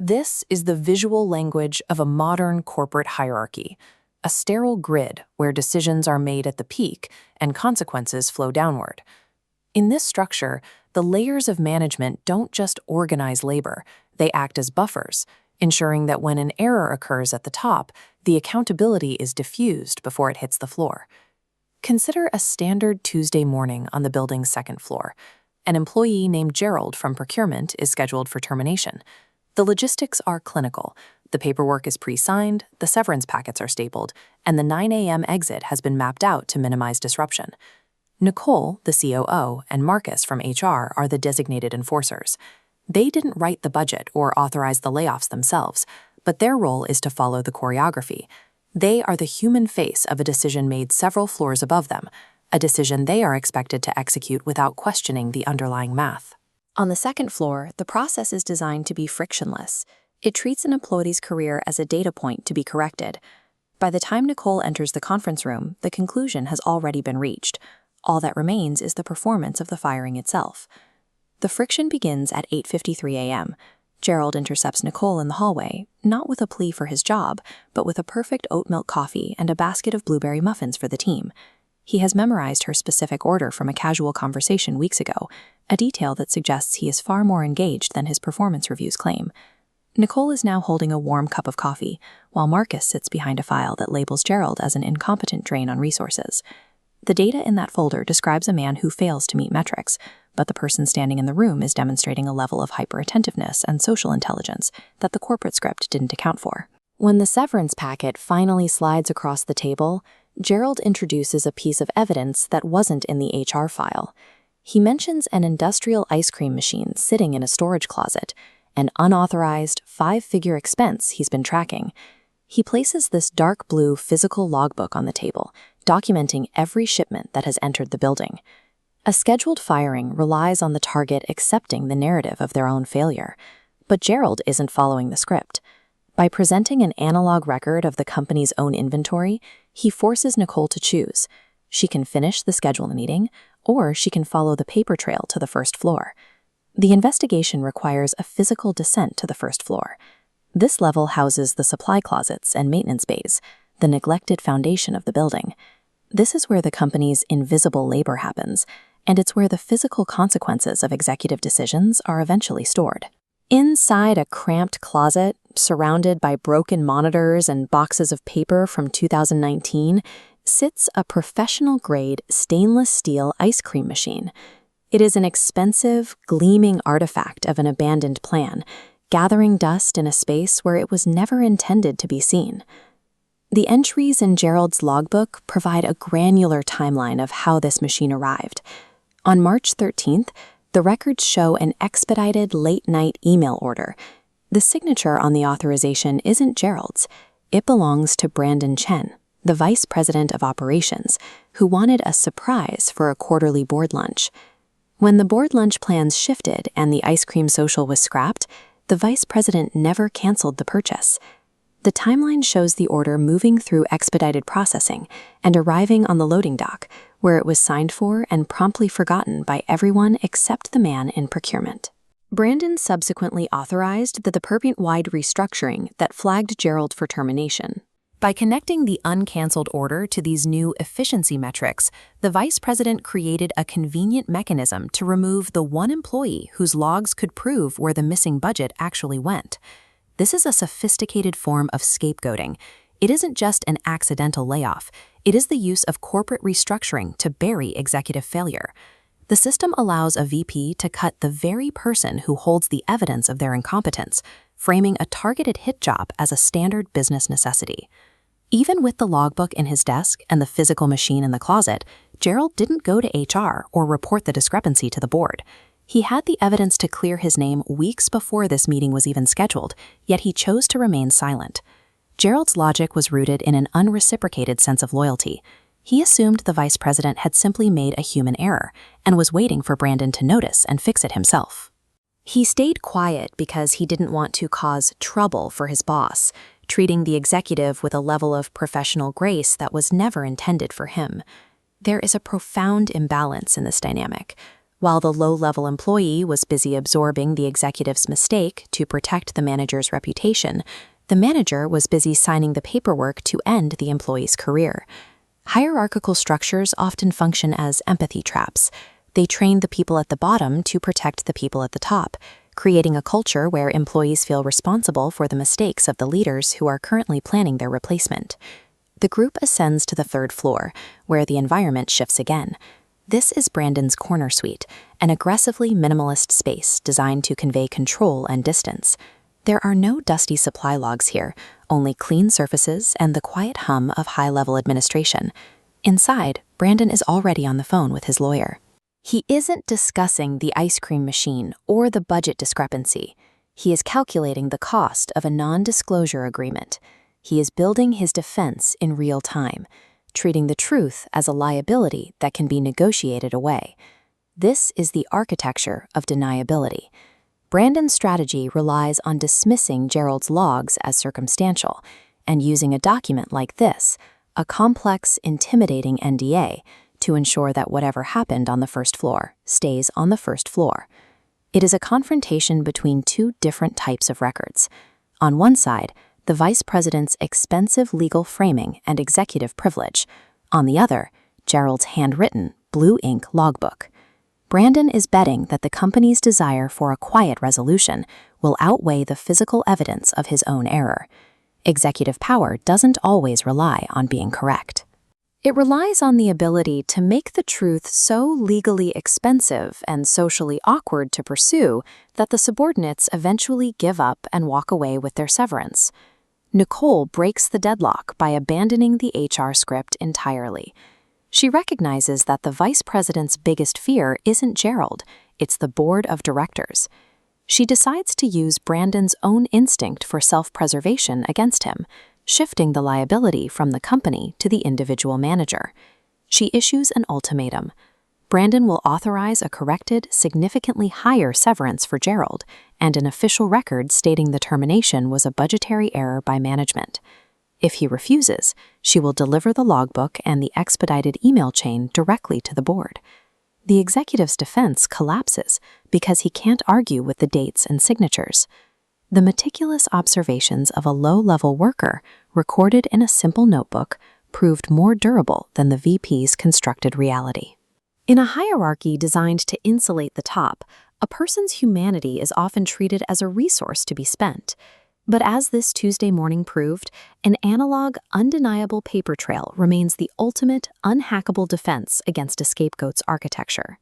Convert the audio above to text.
This is the visual language of a modern corporate hierarchy, a sterile grid where decisions are made at the peak and consequences flow downward. In this structure, the layers of management don't just organize labor, they act as buffers, ensuring that when an error occurs at the top, the accountability is diffused before it hits the floor. Consider a standard Tuesday morning on the building's second floor. An employee named Gerald from procurement is scheduled for termination. The logistics are clinical. The paperwork is pre-signed, the severance packets are stapled, and the 9 a.m. exit has been mapped out to minimize disruption. Nicole, the COO, and Marcus from HR are the designated enforcers. They didn't write the budget or authorize the layoffs themselves, but their role is to follow the choreography. They are the human face of a decision made several floors above them, a decision they are expected to execute without questioning the underlying math. On the second floor, the process is designed to be frictionless. It treats an employee's career as a data point to be corrected. By the time Nicole enters the conference room, the conclusion has already been reached. All that remains is the performance of the firing itself. The friction begins at 8:53 a.m. Gerald intercepts Nicole in the hallway, not with a plea for his job, but with a perfect oat milk coffee and a basket of blueberry muffins for the team. He has memorized her specific order from a casual conversation weeks ago, a detail that suggests he is far more engaged than his performance reviews claim. Nicole is now holding a warm cup of coffee, while Marcus sits behind a file that labels Gerald as an incompetent drain on resources. The data in that folder describes a man who fails to meet metrics, but the person standing in the room is demonstrating a level of hyper-attentiveness and social intelligence that the corporate script didn't account for. When the severance packet finally slides across the table, Gerald introduces a piece of evidence that wasn't in the HR file. He mentions an industrial ice cream machine sitting in a storage closet, an unauthorized, 5-figure expense he's been tracking. He places this dark blue physical logbook on the table, documenting every shipment that has entered the building. A scheduled firing relies on the target accepting the narrative of their own failure, but Gerald isn't following the script. By presenting an analog record of the company's own inventory, he forces Nicole to choose. She can finish the scheduled meeting, or she can follow the paper trail to the first floor. The investigation requires a physical descent to the first floor. This level houses the supply closets and maintenance bays, the neglected foundation of the building. This is where the company's invisible labor happens, and it's where the physical consequences of executive decisions are eventually stored. Inside a cramped closet, surrounded by broken monitors and boxes of paper from 2019, sits a professional-grade stainless steel ice cream machine. It is an expensive, gleaming artifact of an abandoned plan, gathering dust in a space where it was never intended to be seen. The entries in Gerald's logbook provide a granular timeline of how this machine arrived. On March 13th, the records show an expedited late-night email order. The signature on the authorization isn't Gerald's. It belongs to Brandon Chen, the vice president of operations, who wanted a surprise for a quarterly board lunch. When the board lunch plans shifted and the ice cream social was scrapped, the vice president never canceled the purchase. The timeline shows the order moving through expedited processing and arriving on the loading dock, where it was signed for and promptly forgotten by everyone except the man in procurement. Brandon subsequently authorized the department-wide restructuring that flagged Gerald for termination. By connecting the uncanceled order to these new efficiency metrics, the vice president created a convenient mechanism to remove the one employee whose logs could prove where the missing budget actually went. This is a sophisticated form of scapegoating. It isn't just an accidental layoff. It is the use of corporate restructuring to bury executive failure. The system allows a VP to cut the very person who holds the evidence of their incompetence, framing a targeted hit job as a standard business necessity. Even with the logbook in his desk and the physical machine in the closet, Gerald didn't go to HR or report the discrepancy to the board. He had the evidence to clear his name weeks before this meeting was even scheduled, yet he chose to remain silent. Gerald's logic was rooted in an unreciprocated sense of loyalty. He assumed the vice president had simply made a human error and was waiting for Brandon to notice and fix it himself. He stayed quiet because he didn't want to cause trouble for his boss, treating the executive with a level of professional grace that was never intended for him. There is a profound imbalance in this dynamic. While the low-level employee was busy absorbing the executive's mistake to protect the manager's reputation, the manager was busy signing the paperwork to end the employee's career. Hierarchical structures often function as empathy traps. They train the people at the bottom to protect the people at the top, creating a culture where employees feel responsible for the mistakes of the leaders who are currently planning their replacement. The group ascends to the third floor, where the environment shifts again. This is Brandon's corner suite, an aggressively minimalist space designed to convey control and distance. There are no dusty supply logs here, only clean surfaces and the quiet hum of high-level administration. Inside, Brandon is already on the phone with his lawyer. He isn't discussing the ice cream machine or the budget discrepancy. He is calculating the cost of a non-disclosure agreement. He is building his defense in real time, treating the truth as a liability that can be negotiated away. This is the architecture of deniability. Brandon's strategy relies on dismissing Gerald's logs as circumstantial and using a document like this, a complex, intimidating NDA, to ensure that whatever happened on the first floor stays on the first floor. It is a confrontation between two different types of records. On one side, the vice president's expensive legal framing and executive privilege. On the other, Gerald's handwritten, blue ink logbook. Brandon is betting that the company's desire for a quiet resolution will outweigh the physical evidence of his own error. Executive power doesn't always rely on being correct. It relies on the ability to make the truth so legally expensive and socially awkward to pursue that the subordinates eventually give up and walk away with their severance. Nicole breaks the deadlock by abandoning the HR script entirely. She recognizes that the vice president's biggest fear isn't Gerald, it's the board of directors. She decides to use Brandon's own instinct for self-preservation against him, shifting the liability from the company to the individual manager. She issues an ultimatum. Brandon will authorize a corrected, significantly higher severance for Gerald and an official record stating the termination was a budgetary error by management. If he refuses, she will deliver the logbook and the expedited email chain directly to the board. The executive's defense collapses because he can't argue with the dates and signatures. The meticulous observations of a low-level worker, recorded in a simple notebook, proved more durable than the VP's constructed reality. In a hierarchy designed to insulate the top, a person's humanity is often treated as a resource to be spent. But as this Tuesday morning proved, an analog, undeniable paper trail remains the ultimate, unhackable defense against a scapegoat's architecture.